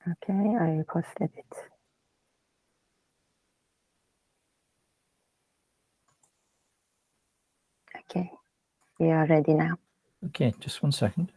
Okay, I posted it. Okay, we are ready now. Okay, just 1 second.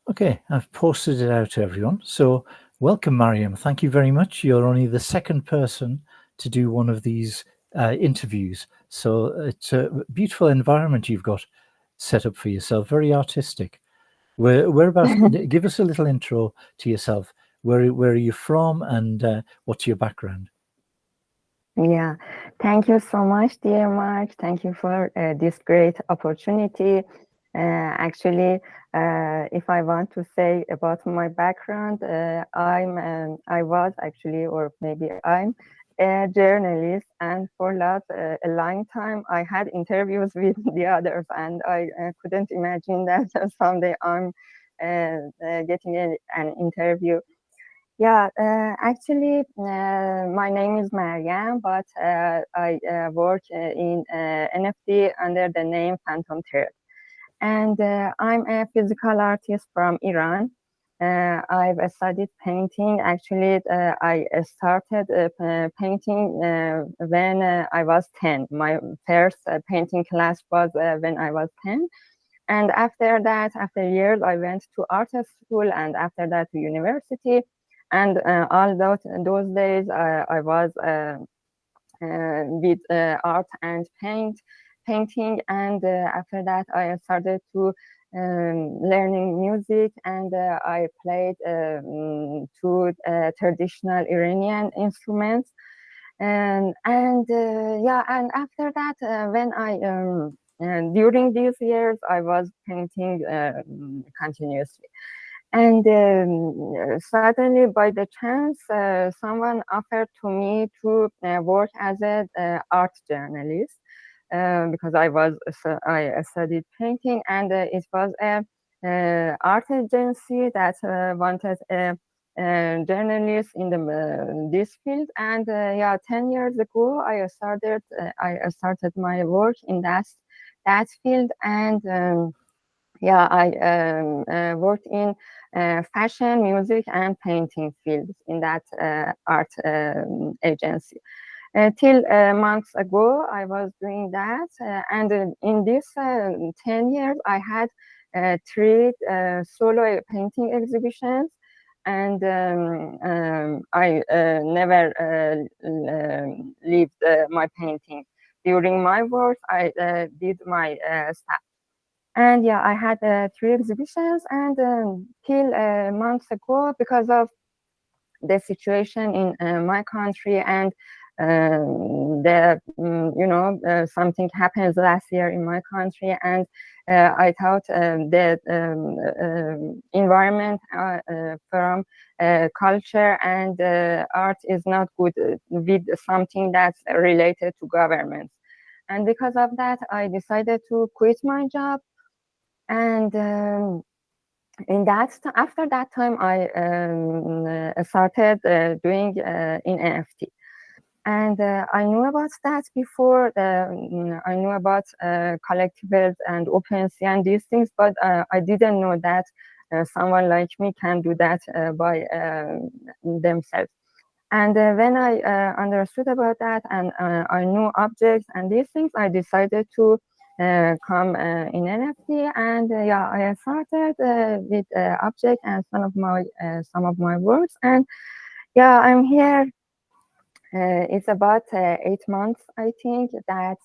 Okay, I've posted it out to everyone. So welcome, Maryam. Thank you very much. You're only the second person to do one of these interviews. So it's a beautiful environment you've got set up for yourself, very artistic. Whereabouts, give us a little intro to yourself. Where are you from, and what's your background? Yeah, thank you so much, dear Mark. Thank you for this great opportunity. Actually, if I want to say about my background, I was actually, or maybe I'm a journalist, and for a long time, I had interviews with the others, and I couldn't imagine that someday I'm getting an interview. Yeah, actually, my name is Maryam, but I work in NFT under the name Phantom Thread. And I'm a physical artist from Iran. I've studied painting. Actually, I started painting when I was 10. My first painting class was when I was 10. And after that, after years, I went to art school, and after that to university. And all those days, I was with art and painting. And after that, I started to learning music, and I played two traditional Iranian instruments. Yeah, and after that, when I during these years, I was painting continuously. And suddenly, by the chance, someone offered to me to work as an art journalist because I studied painting, and it was a art agency that wanted a journalist in this field. And yeah, 10 years ago, I started my work in that field. And yeah, I worked in fashion, music, and painting fields in that art agency. Till months ago, I was doing that. And in this 10 years, I had three solo painting exhibitions. And I never leave my painting. During my work, I did my stuff. And yeah, I had three exhibitions. And till months ago, because of the situation in my country, and something happens last year in my country, and I thought the environment from culture and art is not good with something that's related to government. And because of that, I decided to quit my job. And after that time, I started doing in NFT. And I knew about that before. I knew about collectibles and OpenSea and these things, but I didn't know that someone like me can do that by themselves. And when I understood about that, and I knew objects and these things, I decided to come in NFT. And yeah, I started with object and some of my works. And yeah, I'm here. It's about 8 months, I think, that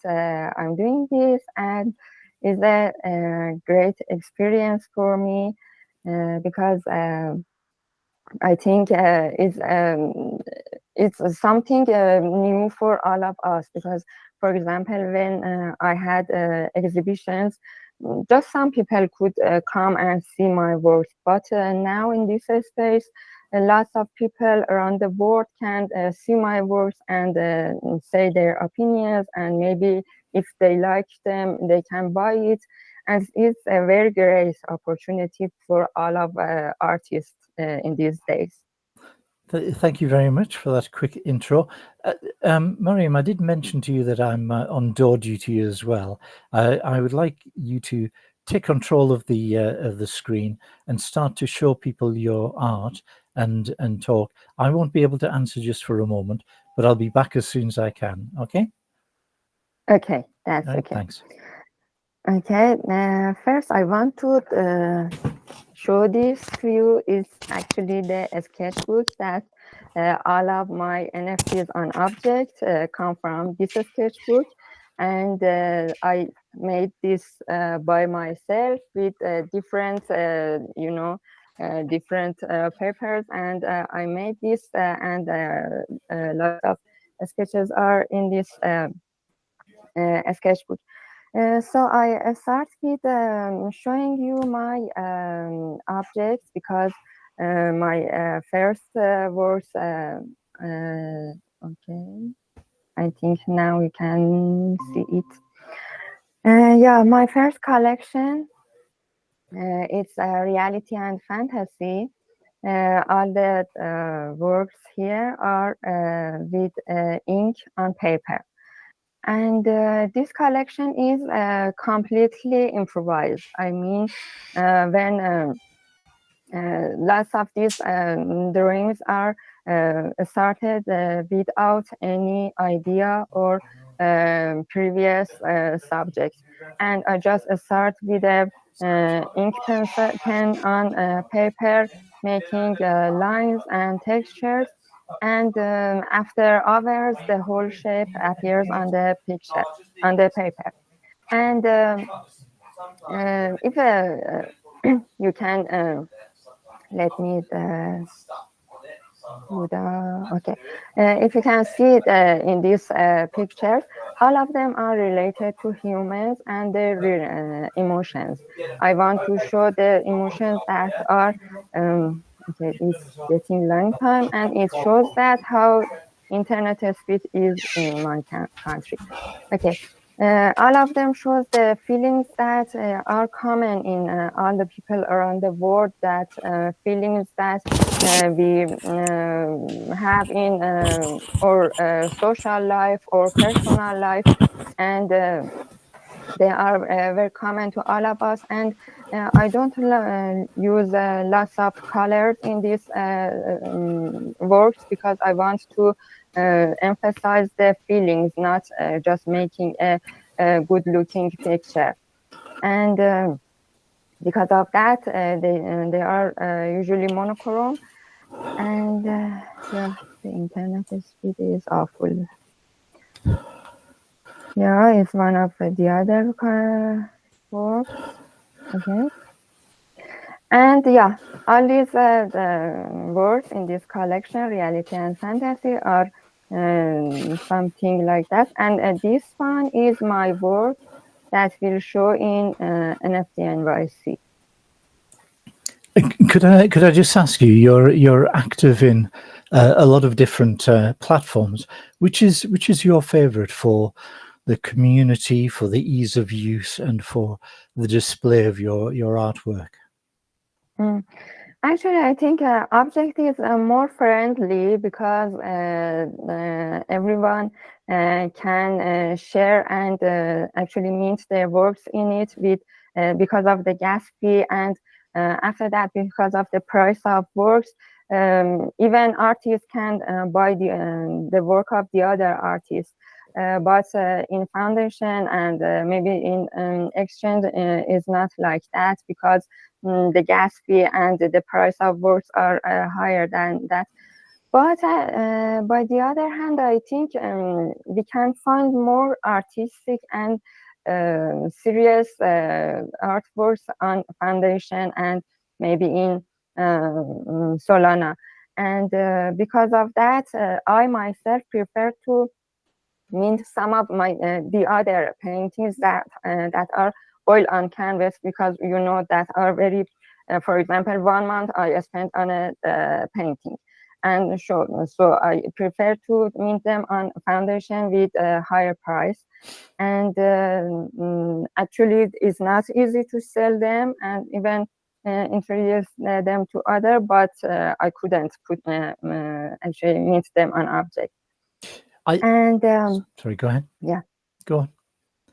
I'm doing this, and it's a great experience for me because I think it's something new for all of us. Because, for example, when I had exhibitions, just some people could come and see my work. But now in this space, lots of people around the world can see my works and say their opinions, and maybe if they like them, they can buy it. And it's a very great opportunity for all of artists in these days. Thank you very much for that quick intro. Maryam, I did mention to you that I'm on door duty as well. I would like you to take control of the screen and start to show people your art and talk. I won't be able to answer just for a moment, but I'll be back as soon as I can. Okay? Okay, that's All right, okay. thanks. Okay, first I want to show this to you. Is actually the sketchbook that all of my NFTs on object come from this sketchbook. And I made this by myself with different, different papers. And I made this and lots of sketches are in this sketchbook. So I start with showing you my objects because my first was okay. I think now we can see it. Yeah, my first collection. It's reality and fantasy. All the works here are with ink on paper. And this collection is completely improvised. I mean, when lots of these drawings are started without any idea or previous subject. And I just start with a ink pencil, pen on paper, making lines and textures. And after hours, the whole shape appears on the picture, on the paper. And if you can let me okay. If you can see it in these pictures, all of them are related to humans and their emotions. I want to show the emotions that are okay. It's getting long time, and it shows that how internet speed is in my country. Okay. All of them shows the feelings that are common in all the people around the world, that feelings that we have in our social life or personal life, and they are very common to all of us. And I don't use lots of colors in these works because I want to emphasize the feelings, not just making a good looking picture. And because of that, they are usually monochrome. And yeah, the internet speed is awful. Yeah, it's one of the other works. Okay. And yeah, all these the works in this collection, reality and fantasy, are something like that. And this one is my work that will show in NFT NYC. Could I just ask you? You're active in a lot of different platforms. Which is your favorite for the community, for the ease of use, and for the display of your artwork? Mm. Actually, I think Object is more friendly because everyone can share and actually mint their works in it with because of the gas fee, and after that, because of the price of works, even artists can buy the work of the other artists. But in foundation and maybe in exchange is not like that, because the gas fee and the price of works are higher than that. But by the other hand, I think we can find more artistic and serious artworks on foundation and maybe in Solana. And because of that, I myself prefer to mint some of my the other paintings that that are oil on canvas, because that are very for example, 1 month I spent on a painting, and so I prefer to mint them on foundation with a higher price. And actually, it's not easy to sell them and even introduce them to other, but I couldn't put actually mint them on object. And sorry, go ahead. yeah, Go on.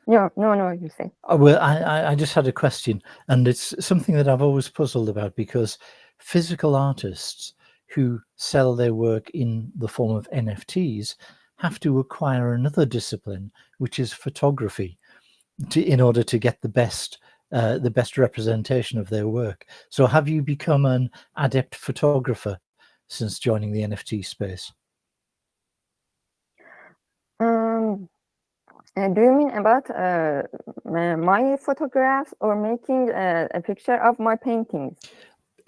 no, you say. Well, I just had a question, and it's something that I've always puzzled about, because physical artists who sell their work in the form of NFTs have to acquire another discipline, which is photography, in order to get the best representation of their work. So have you become an adept photographer since joining the NFT space? Do you mean about my photographs or making a picture of my paintings?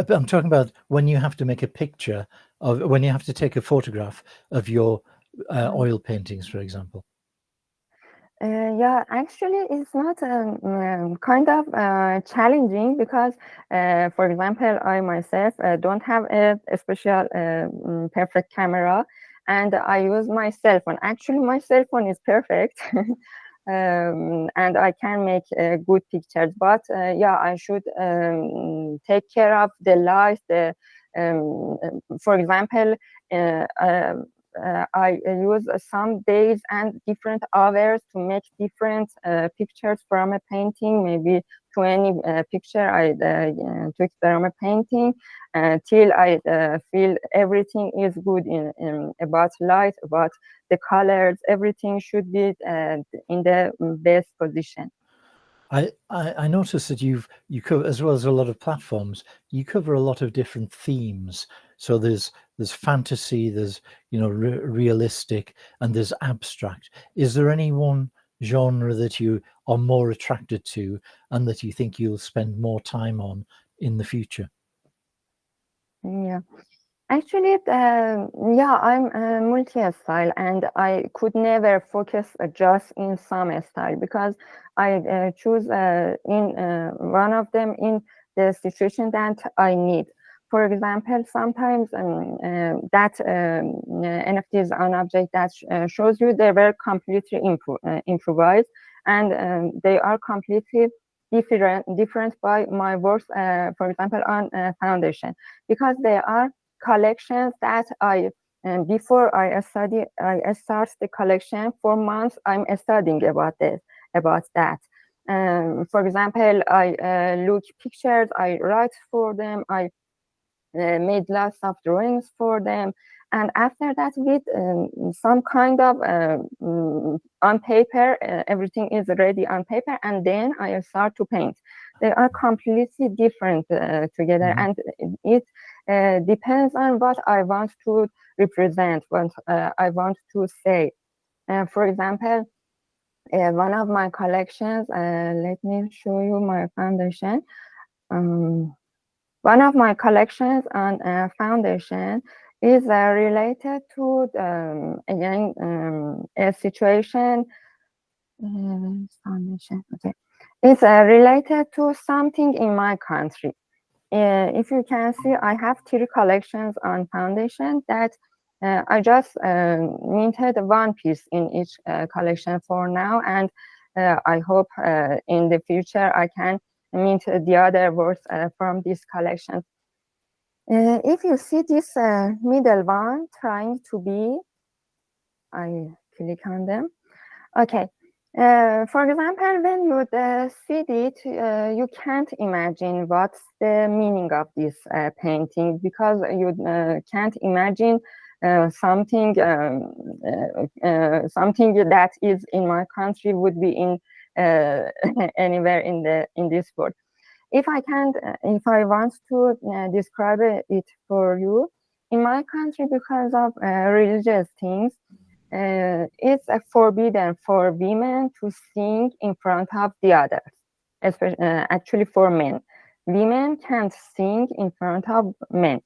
I'm talking about when you have to make a picture of, when you have to take a photograph of your oil paintings, for example. Yeah, actually, it's not kind of challenging because, for example, I myself don't have a special perfect camera, and I use my cell phone. Actually, my cell phone is perfect, and I can make good pictures. But yeah, I should take care of the light. For example, I use some days and different hours to make different pictures from a painting, maybe 20 picture I took from a painting till I feel everything is good in about light, about the colors, everything should be in the best position. I noticed that you cover, as well as a lot of platforms, you cover a lot of different themes. So there's fantasy, there's realistic, and there's abstract. Is there any one genre that you are more attracted to and that you think you'll spend more time on in the future? Yeah. Actually, yeah, I'm multi-style, and I could never focus just in some style because I choose in one of them in the situation that I need. For example, sometimes that NFTs on object that shows you they were completely improvised, and they are completely different by my works. For example, on foundation, because they are collections that I before I start the collection for months. I'm studying about that. For example, I look pictures, I write for them, I made lots of drawings for them, and after that, with some kind of on paper, everything is ready on paper, and then I start to paint. They are completely different together, and it depends on what I want to represent, what I want to say. For example, one of my collections, let me show you my foundation. Um, One of my collections on foundation is related to again a situation. Foundation, okay. It's related to something in my country. If you can see, I have 3 collections on foundation that I just minted one piece in each collection for now, and I hope in the future I can mint the other works from this collection. If you see this middle one trying to be, I click on them. Okay. For example, when you see it, you can't imagine what's the meaning of this painting, because you can't imagine something something that is in my country would be in anywhere in this world. If I want to describe it for you, in my country, because of religious things, it's forbidden for women to sing in front of the others, especially actually for men. Women can't sing in front of men,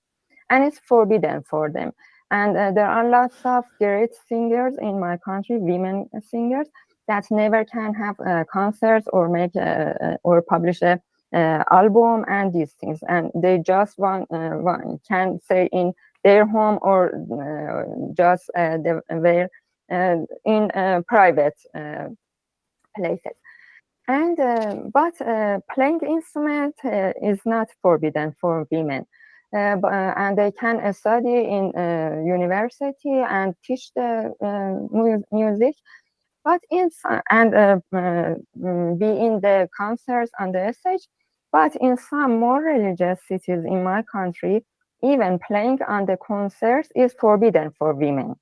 and it's forbidden for them. And there are lots of great singers in my country, women singers, that never can have concerts or make or publish a album and these things, and they just can say in their home or just they were in private places. And but playing instrument is not forbidden for women, and they can study in university and teach the music. But and be in the concerts on the stage. But in some more religious cities in my country, even playing on the concerts is forbidden for women.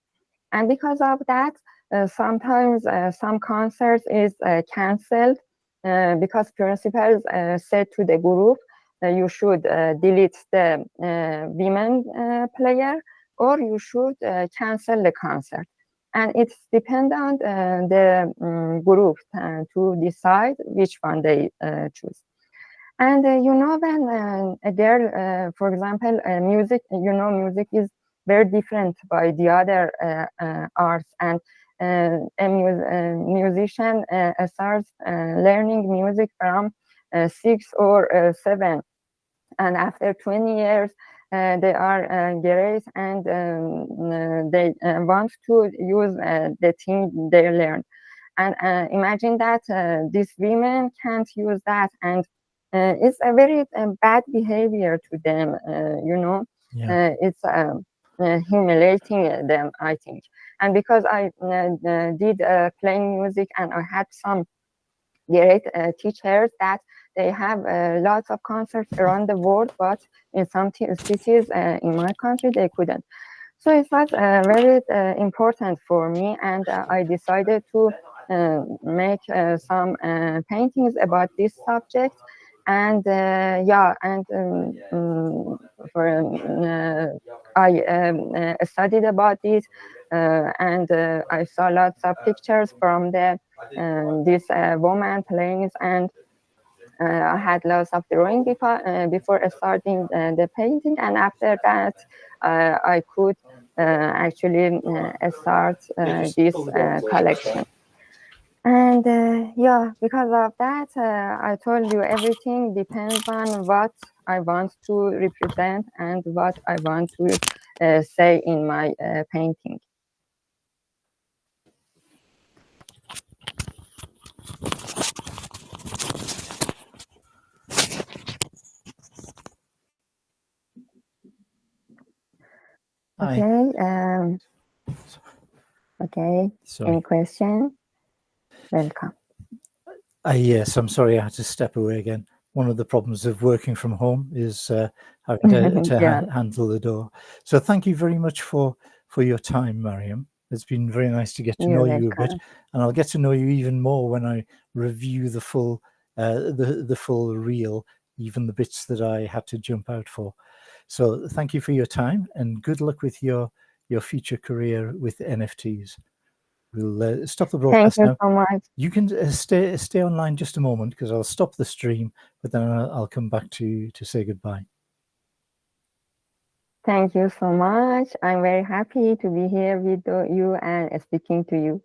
And because of that, sometimes some concerts is canceled because principals said to the group, you should delete the women player, or you should cancel the concert. And it's depend on the group to decide which one they choose. And when a girl, for example, music, music is very different by the other arts, and a musician starts learning music from 6 or 7, and after 20 years they are great, and they want to use the thing they learn. And imagine that these women can't use that, and it's a very bad behavior to them. It's humiliating them, I think. And because I did playing music, and I had some great teachers that they have lots of concerts around the world, but in some cities in my country they couldn't. So it was very important for me, and I decided to make some paintings about this subject. And I studied about it, and I saw lots of pictures from this woman playing, and I had lots of drawing before starting the painting, and after that I could actually start this collection. And because of that, I told you everything depends on what I want to represent and what I want to say in my painting. Hi. Okay. Okay. Sorry. Any question? Welcome. Yes, I'm sorry I had to step away again. One of the problems of working from home is having to Yeah. handle the door. So thank you very much for your time, Maryam. It's been very nice to get to know You're you a bit, welcome. and I'll get to know you even more when I review the full the full reel, even the bits that I had to jump out for. So thank you for your time, and good luck with your future career with NFTs. We'll stop the Thank broadcast you now. so much. You can stay online just a moment, because I'll stop the stream, but then I'll come back to say goodbye. Thank you so much. I'm very happy to be here with you and speaking to you.